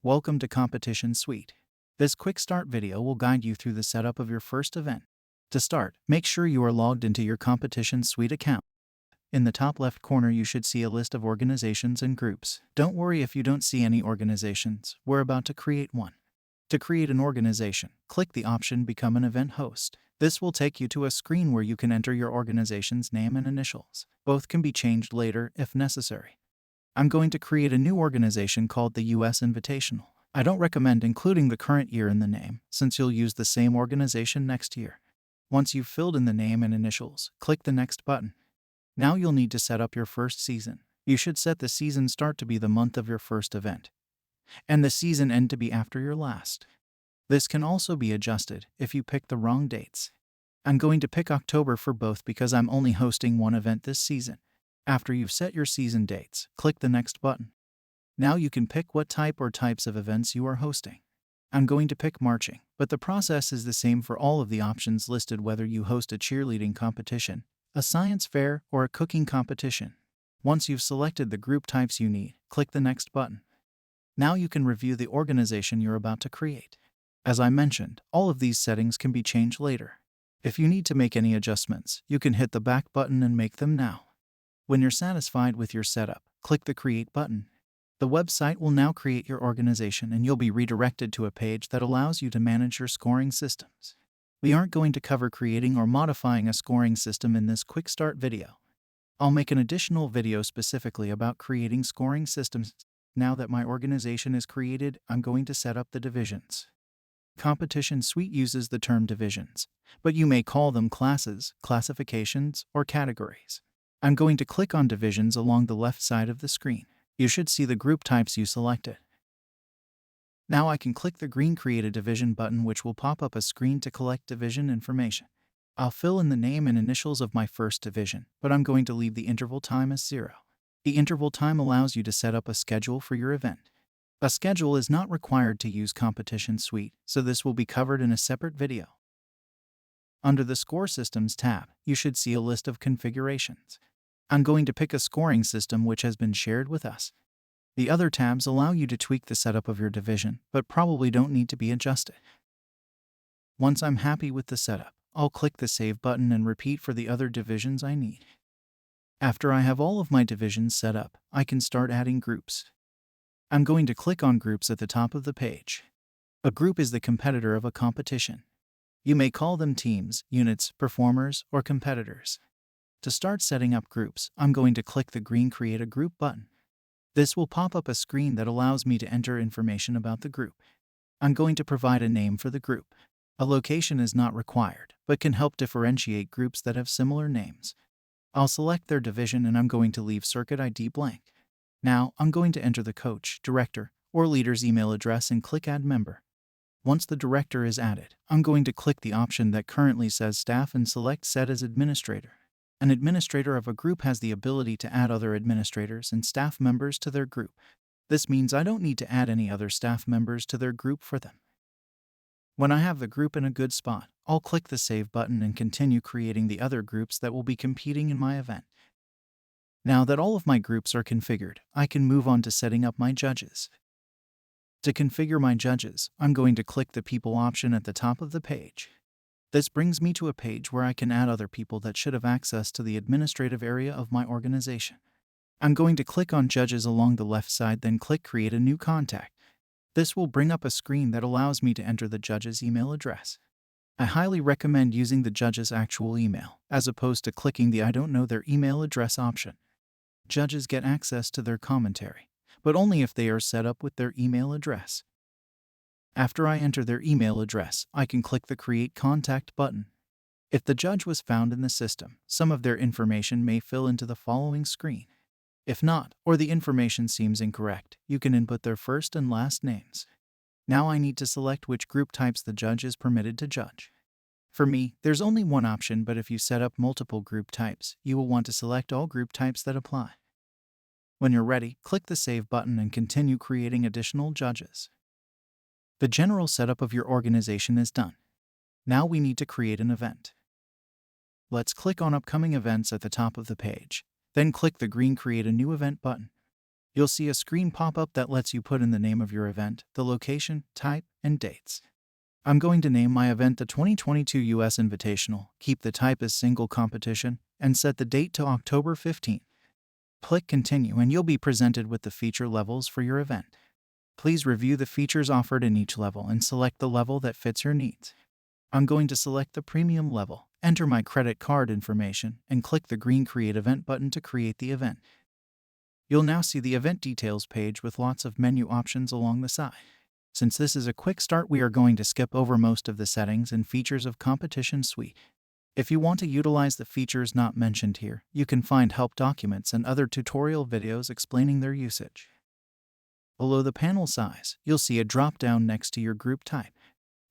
Welcome to CompetitionSuite. This quick start video will guide you through the setup of your first event. To start, make sure you are logged into your CompetitionSuite account. In the top left corner you should see a list of organizations and groups. Don't worry if you don't see any organizations, we're about to create one. To create an organization, click the option Become an Event Host. This will take you to a screen where you can enter your organization's name and initials. Both can be changed later if necessary. I'm going to create a new organization called the US Invitational. I don't recommend including the current year in the name, since you'll use the same organization next year. Once you've filled in the name and initials, click the Next button. Now you'll need to set up your first season. You should set the season start to be the month of your first event, and the season end to be after your last. This can also be adjusted if you pick the wrong dates. I'm going to pick October for both because I'm only hosting one event this season. After you've set your season dates, click the Next button. Now you can pick what type or types of events you are hosting. I'm going to pick marching, but the process is the same for all of the options listed, whether you host a cheerleading competition, a science fair, or a cooking competition. Once you've selected the group types you need, click the Next button. Now you can review the organization you're about to create. As I mentioned, all of these settings can be changed later. If you need to make any adjustments, you can hit the back button and make them now. When you're satisfied with your setup, click the Create button. The website will now create your organization and you'll be redirected to a page that allows you to manage your scoring systems. We aren't going to cover creating or modifying a scoring system in this quick start video. I'll make an additional video specifically about creating scoring systems. Now that my organization is created, I'm going to set up the divisions. CompetitionSuite uses the term divisions, but you may call them classes, classifications, or categories. I'm going to click on divisions along the left side of the screen. You should see the group types you selected. Now I can click the green Create a Division button, which will pop up a screen to collect division information. I'll fill in the name and initials of my first division, but I'm going to leave the interval time as 0. The interval time allows you to set up a schedule for your event. A schedule is not required to use CompetitionSuite, so this will be covered in a separate video. Under the Score Systems tab, you should see a list of configurations. I'm going to pick a scoring system which has been shared with us. The other tabs allow you to tweak the setup of your division, but probably don't need to be adjusted. Once I'm happy with the setup, I'll click the Save button and repeat for the other divisions I need. After I have all of my divisions set up, I can start adding groups. I'm going to click on Groups at the top of the page. A group is the competitor of a competition. You may call them teams, units, performers, or competitors. To start setting up groups, I'm going to click the green Create a Group button. This will pop up a screen that allows me to enter information about the group. I'm going to provide a name for the group. A location is not required, but can help differentiate groups that have similar names. I'll select their division and I'm going to leave Circuit ID blank. Now, I'm going to enter the coach, director, or leader's email address and click Add Member. Once the director is added, I'm going to click the option that currently says Staff and select Set as Administrator. An administrator of a group has the ability to add other administrators and staff members to their group. This means I don't need to add any other staff members to their group for them. When I have the group in a good spot, I'll click the Save button and continue creating the other groups that will be competing in my event. Now that all of my groups are configured, I can move on to setting up my judges. To configure my judges, I'm going to click the People option at the top of the page. This brings me to a page where I can add other people that should have access to the administrative area of my organization. I'm going to click on Judges along the left side, then click Create a New Contact. This will bring up a screen that allows me to enter the judge's email address. I highly recommend using the judge's actual email, as opposed to clicking the I don't know their email address option. Judges get access to their commentary, but only if they are set up with their email address. After I enter their email address, I can click the Create Contact button. If the judge was found in the system, some of their information may fill into the following screen. If not, or the information seems incorrect, you can input their first and last names. Now I need to select which group types the judge is permitted to judge. For me, there's only one option, but if you set up multiple group types, you will want to select all group types that apply. When you're ready, click the Save button and continue creating additional judges. The general setup of your organization is done. Now we need to create an event. Let's click on Upcoming Events at the top of the page, then click the green Create a New Event button. You'll see a screen pop up that lets you put in the name of your event, the location, type, and dates. I'm going to name my event the 2022 US Invitational, keep the type as single competition, and set the date to October 15th. Click Continue and you'll be presented with the feature levels for your event. Please review the features offered in each level and select the level that fits your needs. I'm going to select the Premium level, enter my credit card information, and click the green Create Event button to create the event. You'll now see the event details page with lots of menu options along the side. Since this is a quick start, we are going to skip over most of the settings and features of CompetitionSuite. If you want to utilize the features not mentioned here, you can find help documents and other tutorial videos explaining their usage. Below the panel size, you'll see a drop-down next to your group type.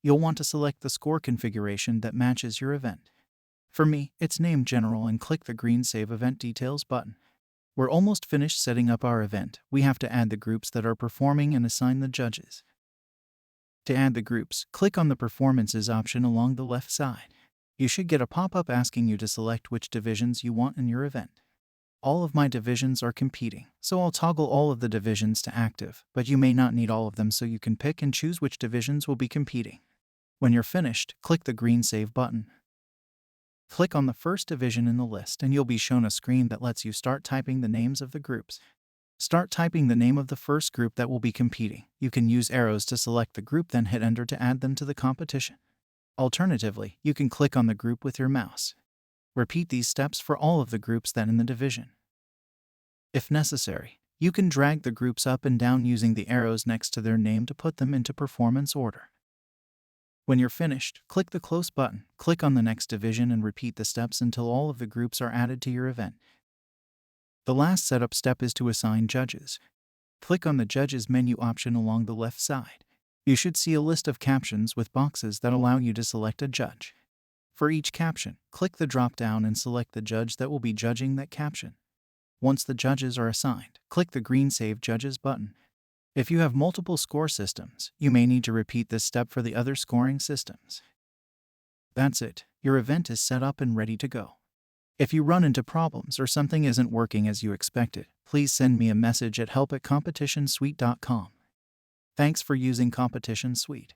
You'll want to select the score configuration that matches your event. For me, it's named General and click the green Save Event Details button. We're almost finished setting up our event. We have to add the groups that are performing and assign the judges. To add the groups, click on the Performances option along the left side. You should get a pop-up asking you to select which divisions you want in your event. All of my divisions are competing, so I'll toggle all of the divisions to active, but you may not need all of them, so you can pick and choose which divisions will be competing. When you're finished, click the green Save button. Click on the first division in the list and you'll be shown a screen that lets you start typing the names of the groups. Start typing the name of the first group that will be competing. You can use arrows to select the group, then hit Enter to add them to the competition. Alternatively, you can click on the group with your mouse. Repeat these steps for all of the groups that in the division. If necessary, you can drag the groups up and down using the arrows next to their name to put them into performance order. When you're finished, click the Close button, click on the next division and repeat the steps until all of the groups are added to your event. The last setup step is to assign judges. Click on the Judges menu option along the left side. You should see a list of captions with boxes that allow you to select a judge. For each caption, click the drop-down and select the judge that will be judging that caption. Once the judges are assigned, click the green Save Judges button. If you have multiple score systems, you may need to repeat this step for the other scoring systems. That's it. Your event is set up and ready to go. If you run into problems or something isn't working as you expected, please send me a message at help@competitionsuite.com. Thanks for using CompetitionSuite.